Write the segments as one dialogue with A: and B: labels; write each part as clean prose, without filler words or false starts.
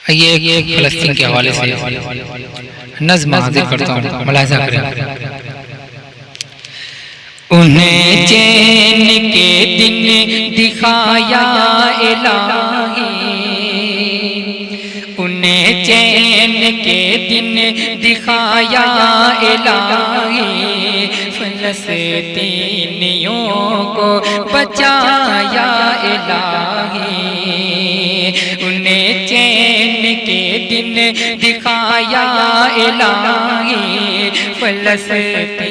A: یہ فلسطین کے حوالے سے نظم حاضر کرتا ہوں، ملاحظہ کریں۔ انہیں چین کے دن دکھایا الہی، انہیں چین کے دن دکھایا الہی، فلسطینیوں کو بچایا الہی، انہیں چین کے دن دکھایا الہی، فلسطینیوں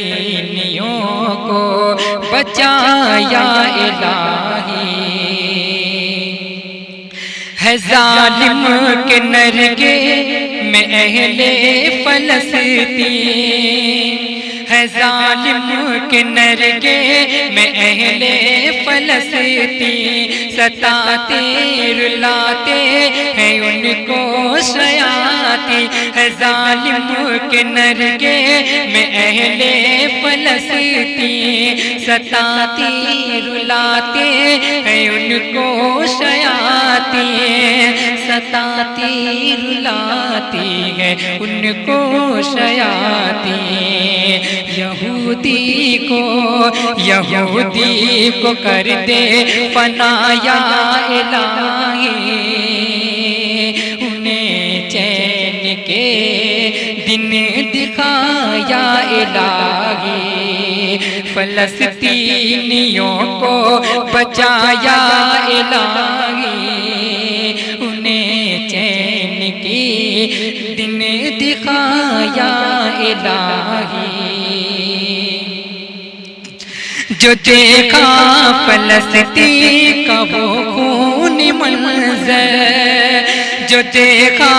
A: کو بچایا الہی۔ ہے ظالم کے نرگے میں اہل فلسطین، ہے ظالم کے نرگے میں اہل فلسطین، ستاتے رلاتے ہیں ان کو شیاطین، ہے ظالم کے نرگے میں اہل فلسطین، ستاتے رلاتے ہیں ان کو شیاطین، ستاتی رلاتی ہے ان کو شیاطین، یہودی کو کر دے فنا یا الہی، انہیں چین کے دن دکھایا الہی، فلسطینیوں کو بچایا الہی، انہیں چین کی دن دکھایا الہی۔ جو دیکھا فلسطین کا وہ خونی منظر، جو دیکھا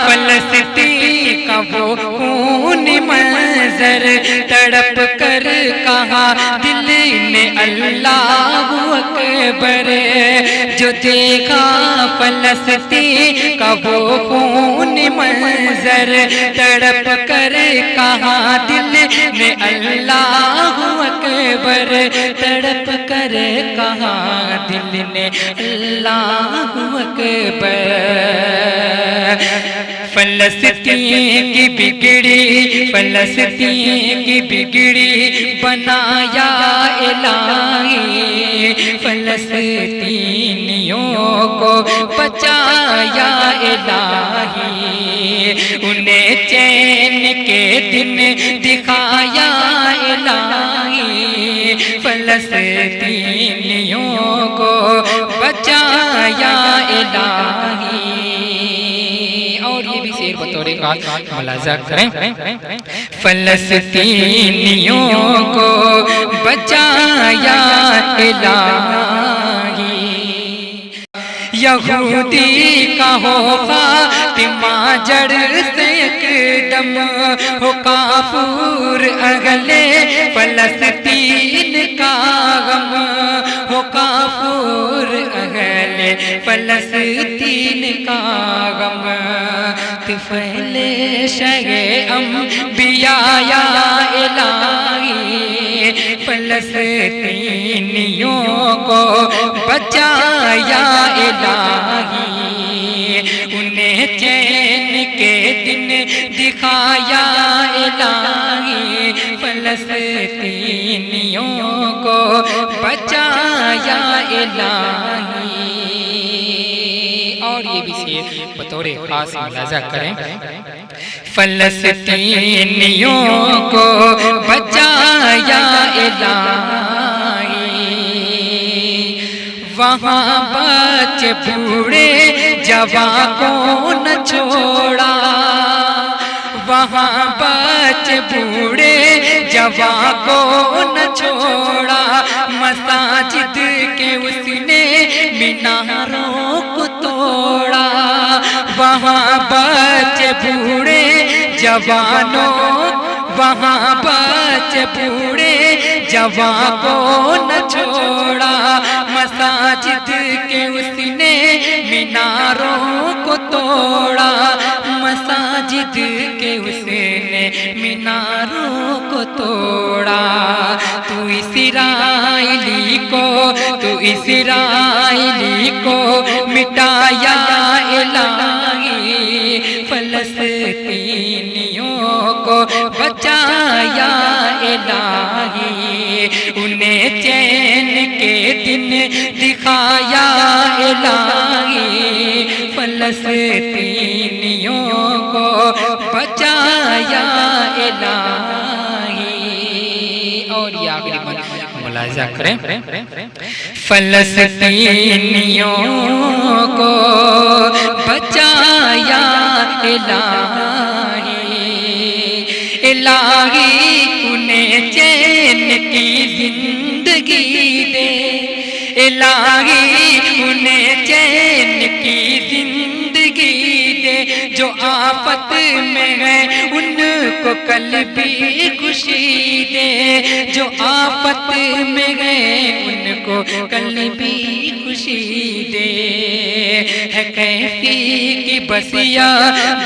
A: فلسطین کا وہ خونی منظر، تڑپ کر کہا دل نے اللہ اکبر، جو دیکھا فلسطین کا وہ خونی منظر، تڑپ کر کہا دل نے اللہ اکبر، تڑپ کر کہا دل نے اللہ اکبر، فلسطین کی بگڑی، فلسطین کی بگڑی بنایا الہی، فلسطینیوں کو بچایا الہی، انہیں چین کے دن دکھایا الہی، فلسطینیوں کو بچایا الہی۔ اور یہ بھی شعر بطور خاص ملاحظہ کریں، فلسطینیوں کو بچایا الہی، یہودی کا ہو خاتمہ جڑ سے اقدم، ہو کافور اہل فلسطین کا غم، ہو کافور اہل فلسطین کا غم، طفیل شہ انبیاء یا الہی، فلسطینیوں کو بچایا الہی، انہیں چین کے دن دکھایا الہی، فلسطینیوں کو بچایا الہی۔ اور یہ بھی شعر بطور خاص ملاحظہ کریں، فلسطینیوں کو بچایا الہی، وہاں بچے بوڑھے جوان کو نہ چھوڑا، وہاں بچے بوڑھے جوان کو نہ چھوڑا، مساجد کے اس نے میناروں کو توڑا، وہاں بچے بوڑھے جوانوں، وہاں بچے بوڑھے جوان کو نہ چھوڑا، مساجد کے اس نے میناروں کو توڑا، مساجد کے اس نے میناروں کو توڑا، تو اسرائیلی کو مٹایا الہی،
B: فلسطینیوں کو بچایا الہی. اور یہ آخری بات ملاحظہ کریں، فلسطینیوں کو بچایا الہی. الہی انہیں چین کی زندگی دے، الہی انہیں چین کی زندگی دے. جو آفت میں ہے ان کو قلبی خوشی دے، جو آفت میں ہے ان کو قلبی خوشی دے. ہے کیفی کی بسیا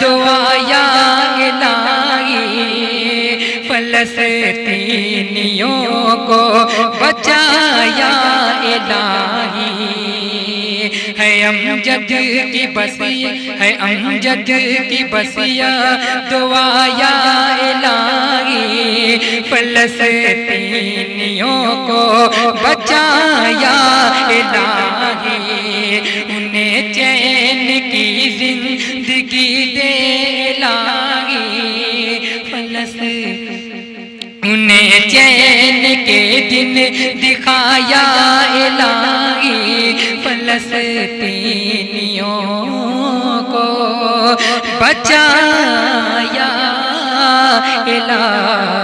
B: دعا یا الہی، فلسطینیوں کو بچایا الہی. ہے امجد کی بسیا، ہے امجد کی بسیا دعا یا الہی، فلسطینیوں کو بچایا الہی. انہیں چین کی زندگی دے الہی، انہیں چین کے دن دکھایا الہی، فلسطینیوں کو بچایا الہی.